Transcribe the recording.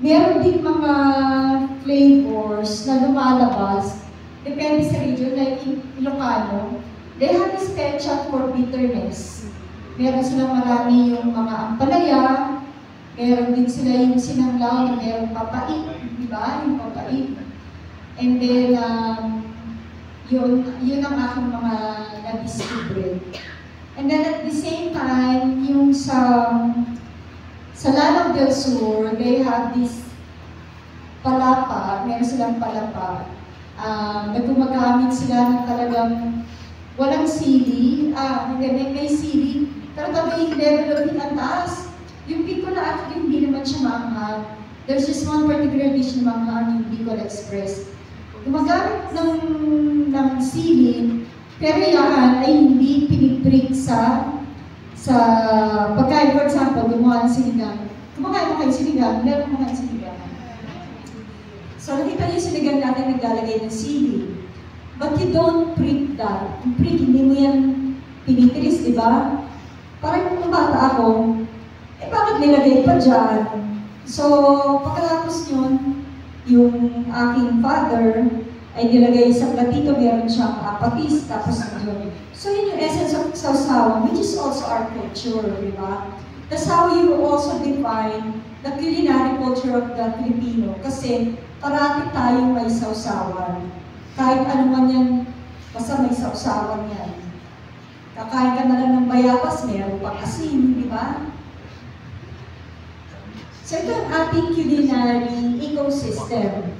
Meron din mga flavors na lumalabas, depende sa region, like in Ilocano, they have this penchant for bitterness. Meron silang marami yung mga ampalaya, meron din sila yung sinanglaw, meron papait, di ba? Yung papait. And then, yun ang aking mga na-discover. And then at the same time, yung sa Lanao del Sur, they have this palapa, meron silang palapa. Naggumagamit sila ng talagang walang sili, may sili, pero yung level of it ang taas. Yung Bicol na actually hindi naman siya maanghang. There's just one particular dish na maanghang, yung Bicol Express. Gumagamit ng sili, pero yan ay hindi piniprik sa pagkain. For example, gumawa ng sinigang. Kumakain mo kayo sinigang, meron mo kayo sinigang. So nakita niyo yung sinigang natin naglalagay ng sili. But you don't prick that. Yung prick, hindi mo yan pinitiris, di ba? Parang kung bata ako, bakit nilagay pa dyan? So, pagkatapos yun, yung aking father ay nilagay sa platito, meron siyang patis, tapos yun. So, yun yung essence of sausawan, which is also our culture, di ba? That's how you also define the culinary culture of the Filipino. Kasi, parati tayong may sausawan. Kahit ano man yan, basta may sausawan yan. Kakain ka na lang ng bayabas, meron pang asin, di ba? So ito ang ating culinary ecosystem.